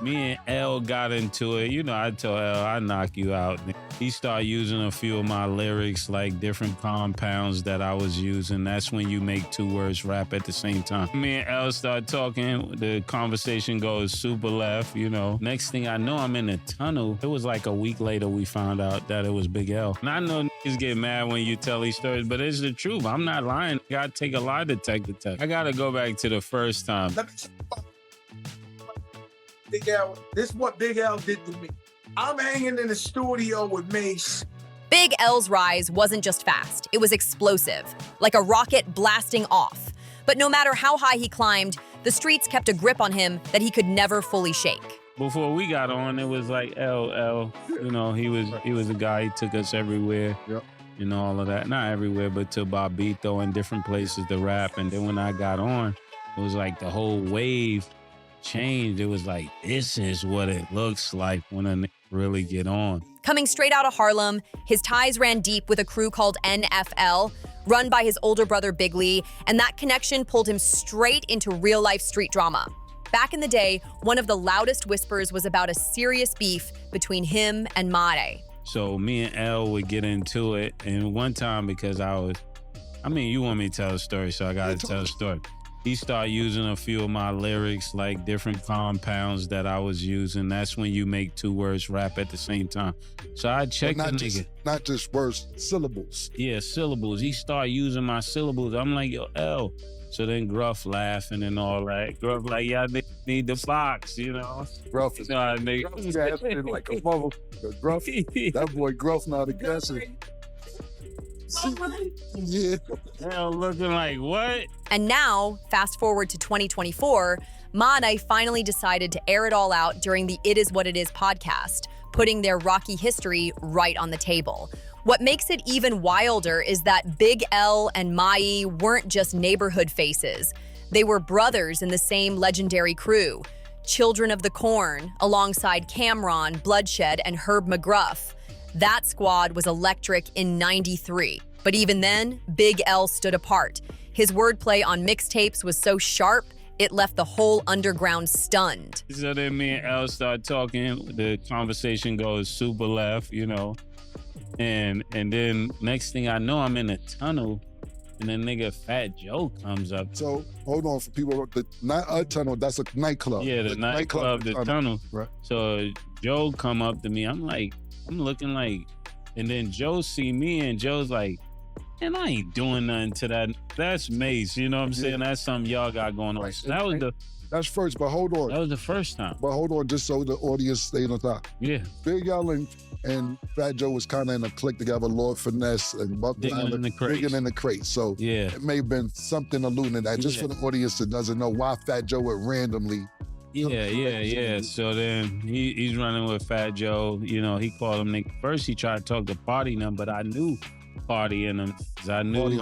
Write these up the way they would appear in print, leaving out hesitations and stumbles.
Me and L got into it. You know, I told L, I knock you out. He started using a few of my lyrics, like different compounds that I was using. That's when you make two words rap at the same time. Me and L start talking. The conversation goes super left, you know. Next thing I know, I'm in a tunnel. It was like a week later we found out that it was Big L. And I know niggas get mad when you tell these stories, but it's the truth. I'm not lying. I gotta take a lie detector test. I gotta go back to the first time. Let me tell you about Big L. This is what Big L did to me. I'm hanging in the studio with Mase. Big L's rise wasn't just fast, it was explosive, like a rocket blasting off. But no matter how high he climbed, the streets kept a grip on him that he could never fully shake. Before we got on, it was like L. You know, he was a guy. He took us everywhere. Yep. You know, all of that. Not everywhere, but to Bobito and different places to rap. And then when I got on, it was like the whole wave changed. It was like, this is what it looks like when a nigga really get on. Coming straight out of Harlem, his ties ran deep with a crew called NFL, run by his older brother Big Lee, and that connection pulled him straight into real-life street drama. Back in the day, one of the loudest whispers was about a serious beef between him and Mase. So me and L would get into it, and one time because you want me to tell a story, so I gotta tell a story. He started using a few of my lyrics, like different compounds that I was using. That's when you make two words rap at the same time. So I checked the nigga. Not just words, syllables. Yeah, syllables. He started using my syllables. I'm like, yo, L. So then Gruff laughing and all that. Gruff like, y'all need the box, you know? Gruff is like a mother. Gruff, that boy Gruff not aggressive. Yeah. L looking like, what? And now, fast forward to 2024, Mase finally decided to air it all out during the It Is What It Is podcast, putting their rocky history right on the table. What makes it even wilder is that Big L and Mase weren't just neighborhood faces. They were brothers in the same legendary crew, Children of the Corn, alongside Cameron, Bloodshed, and Herb McGruff. That squad was electric in '93. But even then, Big L stood apart. His wordplay on mixtapes was so sharp, it left the whole underground stunned. So then me and L start talking. The conversation goes super left, you know. And then next thing I know, I'm in a tunnel, and then nigga Fat Joe comes up. So hold on for people. Not a tunnel. That's a nightclub. Yeah, the nightclub, the tunnel. Right. So Joe come up to me. I'm looking like, and then Joe see me, and Joe's like, man, I ain't doing nothing to that. That's Mase, you know what I'm saying? That's something y'all got going on. Right. So that was that's first, but hold on. That was the first time. But hold on, just so the audience stayed on top. Yeah. Big L and Fat Joe was kind of in a clique together, Lord Finesse and Buck Digging in the crate. So yeah, it may have been something alluding to that. Just for the audience that doesn't know why Fat Joe would randomly. Yeah. So then he's running with Fat Joe. You know, he called him nigga. First he tried to talk to Party in him, but I knew Party in him. I knew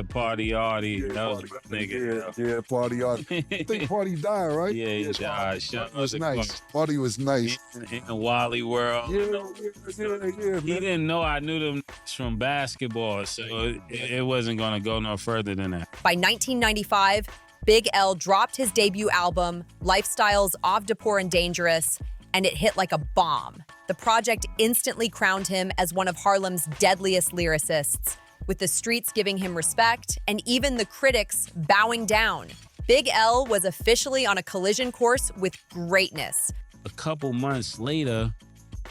Party Artie. That was nigga. Yeah, Party Artie. I think Party died, right? Yeah, he died. It was nice. Party was nice. In the Wally world. Yeah, he didn't know I knew them from basketball, so it wasn't gonna go no further than that. By 1995, Big L dropped his debut album, Lifestyles of Poor and Dangerous, and it hit like a bomb. The project instantly crowned him as one of Harlem's deadliest lyricists, with the streets giving him respect and even the critics bowing down. Big L was officially on a collision course with greatness. A couple months later,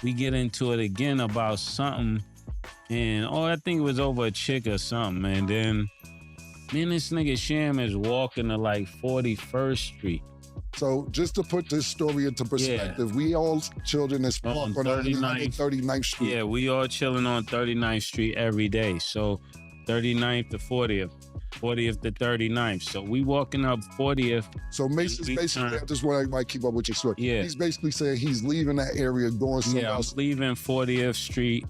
we get into it again about something, and I think it was over a chick or something, and then me and this nigga Sham is walking to like 41st Street. So just to put this story into perspective, we all chilled in this park on 39th Street. Yeah, we all chilling on 39th Street every day. So 39th to 40th, 40th to 39th. So we walking up 40th. So Mase is basically, I just want to keep up with your story. Yeah. He's basically saying he's leaving that area, going somewhere else. Yeah, leaving 40th Street.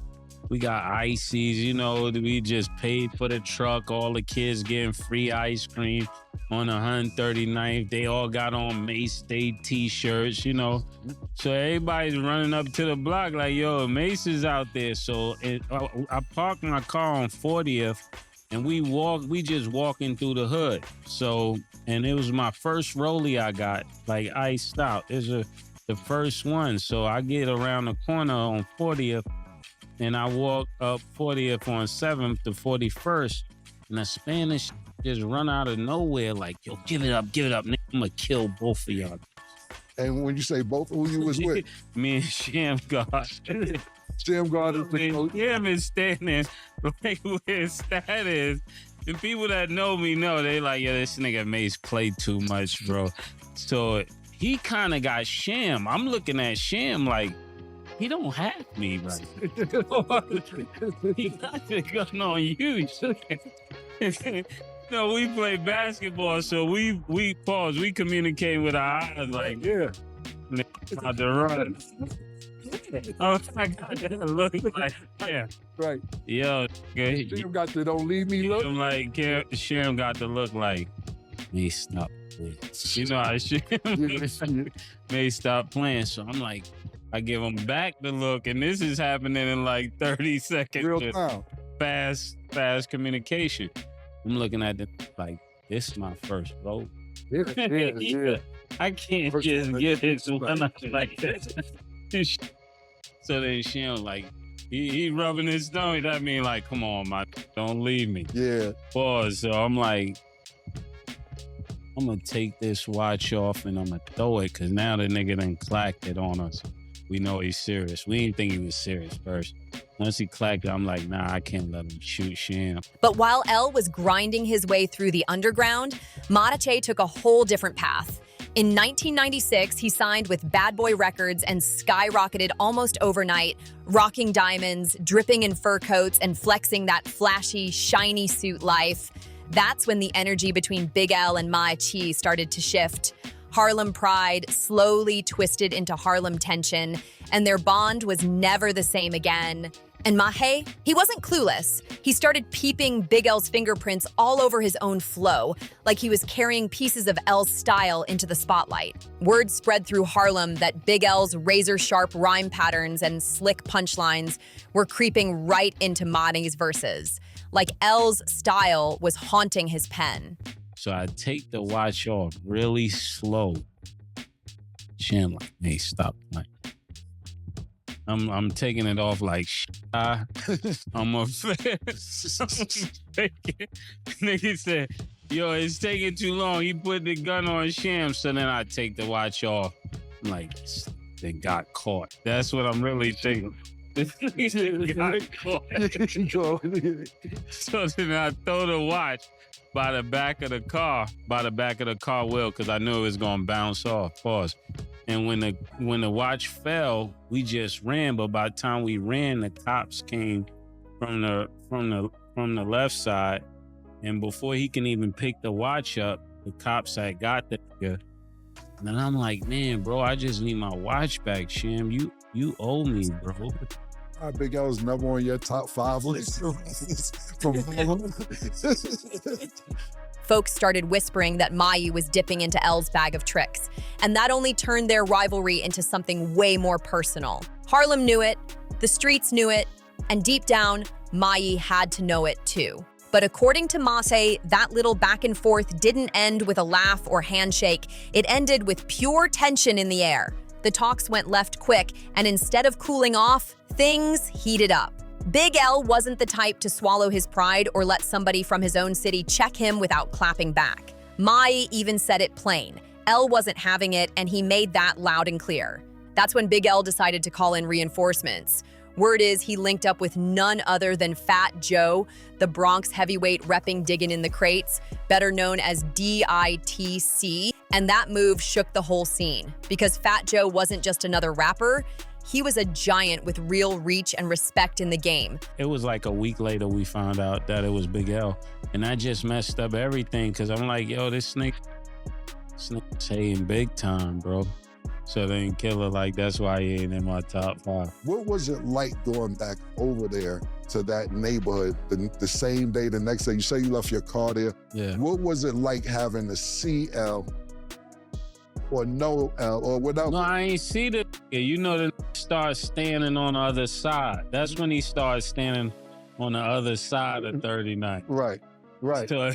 We got ices, you know, we just paid for the truck. All the kids getting free ice cream on 139th. They all got on Mase Day t-shirts, you know. So everybody's running up to the block like, yo, Mase is out there. So I parked my car on 40th And we just walking through the hood. So, and it was my first rollie I got, like iced out. The first one. So I get around the corner on 40th and I walk up 40th on 7th to 41st. And the Spanish just run out of nowhere like, yo, give it up. Nigga, I'm gonna kill both of y'all. And when you say both, who you was with? Me and Sham God. Sham God is the coach. Sham is standing like where his stat is. And people that know me know, they like, yeah, this nigga Mase play too much, bro. So he kind of got Sham. I'm looking at Sham like, he don't have me right. He got the gun on you. No, we play basketball, so we pause. We communicate with our eyes like, yeah, about to run. Oh, I got that look like, yeah. Right. Yo, okay. Sham got the don't leave me look. I'm like, Sharon got the look like, May stop playing. You know how Sharon May stop playing. So I'm like, I give him back the look, and this is happening in like 30 seconds. Real time. Fast communication. I'm looking at it like, this is my first vote. Yeah. I can't just get this one up like this. So then Sham like, he rubbing his stomach. That mean like, come on, don't leave me. Yeah. Pause. So I'm like, I'm gonna take this watch off and I'm gonna throw it because now the nigga done clacked it on us. We know he's serious. We didn't think he was serious first. Once he clacked it, I'm like, nah, I can't let him shoot Sham. But while El was grinding his way through the underground, VelvetTea took a whole different path. In 1996, he signed with Bad Boy Records and skyrocketed almost overnight, rocking diamonds, dripping in fur coats, and flexing that flashy, shiny suit life. That's when the energy between Big L and Mase started to shift. Harlem pride slowly twisted into Harlem tension, and their bond was never the same again. And Mase, he wasn't clueless. He started peeping Big L's fingerprints all over his own flow, like he was carrying pieces of L's style into the spotlight. Word spread through Harlem that Big L's razor-sharp rhyme patterns and slick punchlines were creeping right into Mase's verses. Like L's style was haunting his pen. So I take the watch off really slow. Sham like, hey, stop playing. I'm taking it off like I'm a fan. Nigga said, yo, it's taking too long. He put the gun on Sham, so then I take the watch off. I'm like, they got caught. That's what I'm really thinking. This nigga got caught. So then I throw the watch by the back of the car wheel, because I knew it was gonna bounce off. Pause. And when the watch fell, we just ran. But by the time we ran, the cops came from the left side, and before he can even pick the watch up, the cops had got the nigga. And I'm like, man, bro, I just need my watch back, Sham. You owe me, bro. Big L was never on your top 5 list. Folks started whispering that Mase was dipping into L's bag of tricks, and that only turned their rivalry into something way more personal. Harlem knew it, the streets knew it, and deep down, Mase had to know it too. But according to Mase, that little back and forth didn't end with a laugh or handshake. It ended with pure tension in the air. The talks went left quick, and instead of cooling off, things heated up. Big L wasn't the type to swallow his pride or let somebody from his own city check him without clapping back. Mase even said it plain. L wasn't having it, and he made that loud and clear. That's when Big L decided to call in reinforcements. Word is he linked up with none other than Fat Joe, the Bronx heavyweight repping digging in the crates, better known as DITC, and that move shook the whole scene. Because Fat Joe wasn't just another rapper, he was a giant with real reach and respect in the game. It was like a week later we found out that it was Big L. And that just messed up everything, because I'm like, yo, this snake's hating big time, bro. So they didn't kill her. Like, that's why he ain't in my top 5. What was it like going back over there to that neighborhood the same day, the next day? You say you left your car there. Yeah. What was it like having to see L or no L or without? No, I ain't see the. You know, the start standing on the other side. That's when he started standing on the other side of 39. Right. Right. So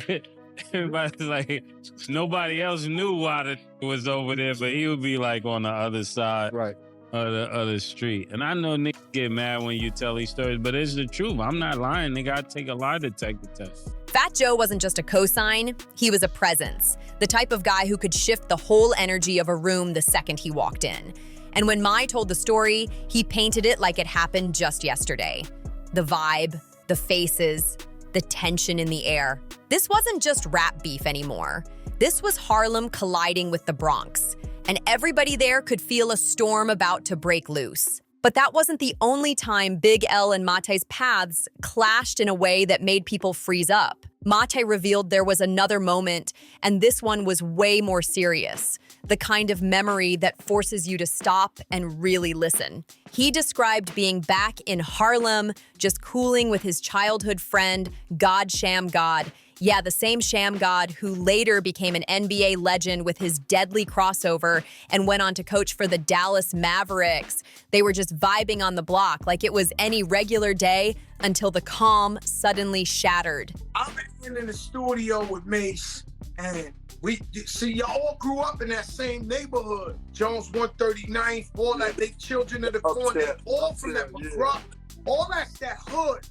everybody's like, nobody else knew why the was over there, but he would be like on the other side Right. of the other street. And I know niggas get mad when you tell these stories, but it's the truth. I'm not lying. Nigga, I take a lie detector test. Fat Joe wasn't just a cosign, he was a presence. The type of guy who could shift the whole energy of a room the second he walked in. And when Mai told the story, he painted it like it happened just yesterday. The vibe, the faces, the tension in the air. This wasn't just rap beef anymore. This was Harlem colliding with the Bronx. And everybody there could feel a storm about to break loose. But that wasn't the only time Big L and Mate's paths clashed in a way that made people freeze up. Mate revealed there was another moment, and this one was way more serious. The kind of memory that forces you to stop and really listen. He described being back in Harlem, just cooling with his childhood friend, God Sham God. Yeah, the same Sham God who later became an NBA legend with his deadly crossover and went on to coach for the Dallas Mavericks. They were just vibing on the block like it was any regular day until the calm suddenly shattered. I'm in the studio with Mase, and we see y'all all grew up in that same neighborhood. Jones 139th, all that, they children of the corner, all from that McGruff, all that's that hood,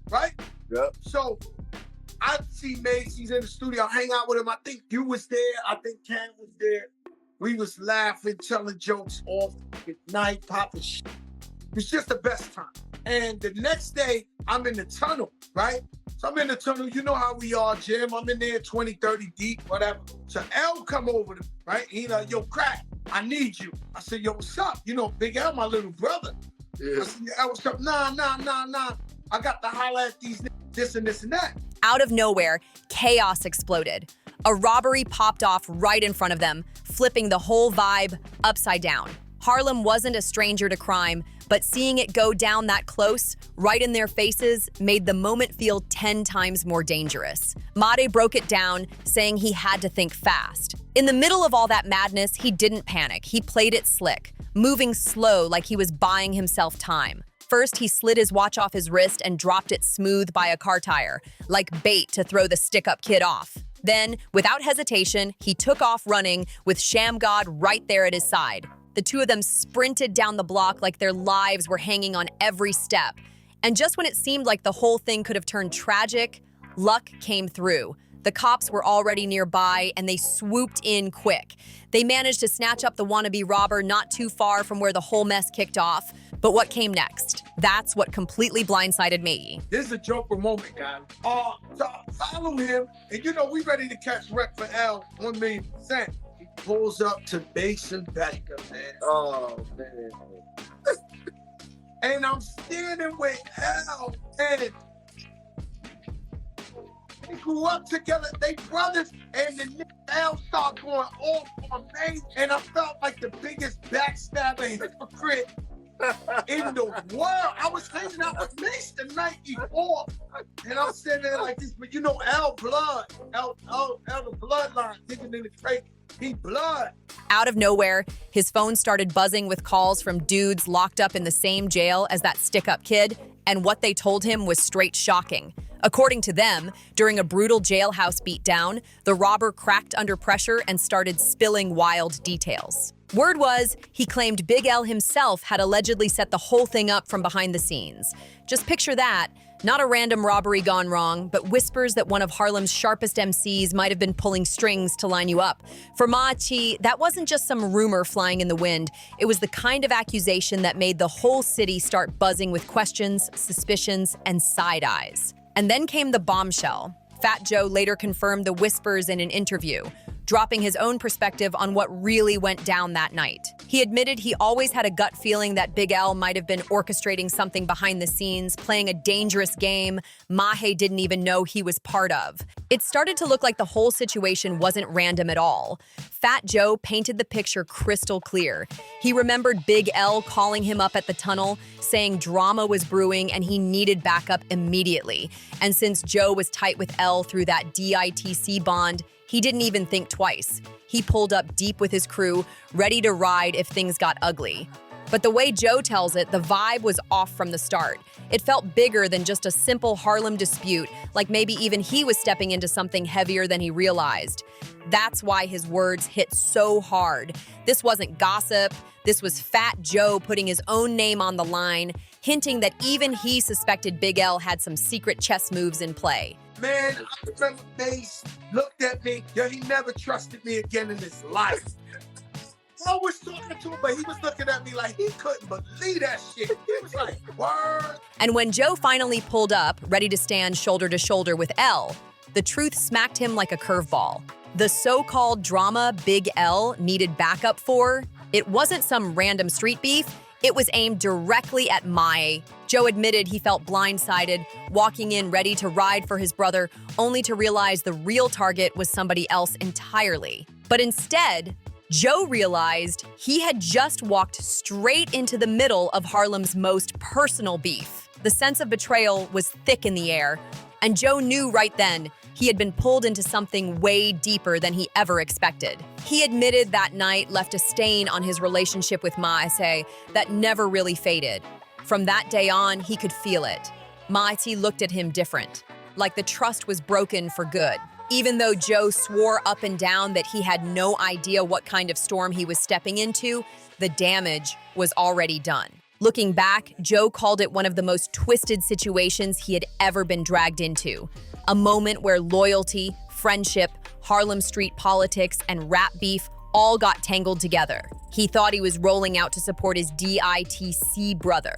right? Yep. So I see Mase, he's in the studio, I hang out with him. I think you was there, I think Cam was there. We was laughing, telling jokes all night, popping shit. It was just the best time. And the next day, I'm in the tunnel, right? So I'm in the tunnel, you know how we are, Jim. I'm in there 20, 30 deep, whatever. So L come over to me, right? He like, yo, Crack, I need you. I said, yo, what's up? You know, Big L, my little brother. Yeah. I said, L, what's up? Nah. I got to holler at these niggas, this and this and that. Out of nowhere, chaos exploded. A robbery popped off right in front of them, flipping the whole vibe upside down. Harlem wasn't a stranger to crime, but seeing it go down that close, right in their faces, made the moment feel 10 times more dangerous. Mate broke it down, saying he had to think fast. In the middle of all that madness, he didn't panic. He played it slick, moving slow like he was buying himself time. First, he slid his watch off his wrist and dropped it smooth by a car tire, like bait to throw the stick-up kid off. Then, without hesitation, he took off running with Sham God right there at his side. The two of them sprinted down the block like their lives were hanging on every step. And just when it seemed like the whole thing could have turned tragic, luck came through. The cops were already nearby, and they swooped in quick. They managed to snatch up the wannabe robber not too far from where the whole mess kicked off. But what came next? That's what completely blindsided me. This is a joker moment, guys. So I follow him, and you know, we ready to catch wreck for L, 1,000,000%. He pulls up to Base and Becca, man. Oh, man. And I'm standing with L, and they grew up together, they brothers, and the nigga L started going off on me, and I felt like the biggest backstabber hypocrite in the world. I was hanging out with Mase the night before, and I'm sitting there like this, but you know, L blood, L the bloodline, digging in the crate, he blood. Out of nowhere, his phone started buzzing with calls from dudes locked up in the same jail as that stick-up kid, and what they told him was straight shocking. According to them, during a brutal jailhouse beatdown, the robber cracked under pressure and started spilling wild details. Word was, he claimed Big L himself had allegedly set the whole thing up from behind the scenes. Just picture that, not a random robbery gone wrong, but whispers that one of Harlem's sharpest MCs might have been pulling strings to line you up. For Machi, that wasn't just some rumor flying in the wind. It was the kind of accusation that made the whole city start buzzing with questions, suspicions, and side eyes. And then came the bombshell. Fat Joe later confirmed the whispers in an interview, dropping his own perspective on what really went down that night. He admitted he always had a gut feeling that Big L might have been orchestrating something behind the scenes, playing a dangerous game Mahe didn't even know he was part of. It started to look like the whole situation wasn't random at all. Fat Joe painted the picture crystal clear. He remembered Big L calling him up at the tunnel, saying drama was brewing and he needed backup immediately. And since Joe was tight with L through that DITC bond, he didn't even think twice. He pulled up deep with his crew, ready to ride if things got ugly. But the way Joe tells it, the vibe was off from the start. It felt bigger than just a simple Harlem dispute, like maybe even he was stepping into something heavier than he realized. That's why his words hit so hard. This wasn't gossip. This was Fat Joe putting his own name on the line, hinting that even he suspected Big L had some secret chess moves in play. Man, I remember Mase looked at me. Yo, he never trusted me again in his life. I was talking to him, but he was looking at me like he couldn't believe that shit. He was like, word. And when Joe finally pulled up, ready to stand shoulder to shoulder with L, the truth smacked him like a curveball. The so-called drama Big L needed backup for, it wasn't some random street beef, it was aimed directly at Mase. Joe admitted he felt blindsided, walking in ready to ride for his brother, only to realize the real target was somebody else entirely. But instead, Joe realized he had just walked straight into the middle of Harlem's most personal beef. The sense of betrayal was thick in the air, and Joe knew right then he had been pulled into something way deeper than he ever expected. He admitted that night left a stain on his relationship with Mase that never really faded. From that day on, he could feel it. Mase looked at him different, like the trust was broken for good. Even though Joe swore up and down that he had no idea what kind of storm he was stepping into, the damage was already done. Looking back, Joe called it one of the most twisted situations he had ever been dragged into. A moment where loyalty, friendship, Harlem street politics, and rap beef all got tangled together. He thought he was rolling out to support his DITC brother.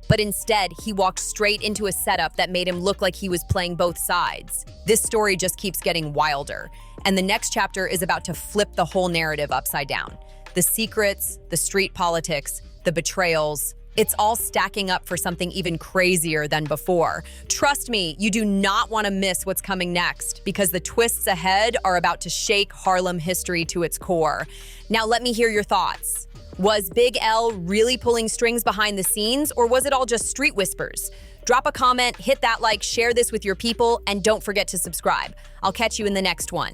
But instead, he walked straight into a setup that made him look like he was playing both sides. This story just keeps getting wilder, and the next chapter is about to flip the whole narrative upside down. The secrets, the street politics, the betrayals, it's all stacking up for something even crazier than before. Trust me, you do not want to miss what's coming next, because the twists ahead are about to shake Harlem history to its core. Now let me hear your thoughts. Was Big L really pulling strings behind the scenes, or was it all just street whispers? Drop a comment, hit that like, share this with your people, and don't forget to subscribe. I'll catch you in the next one.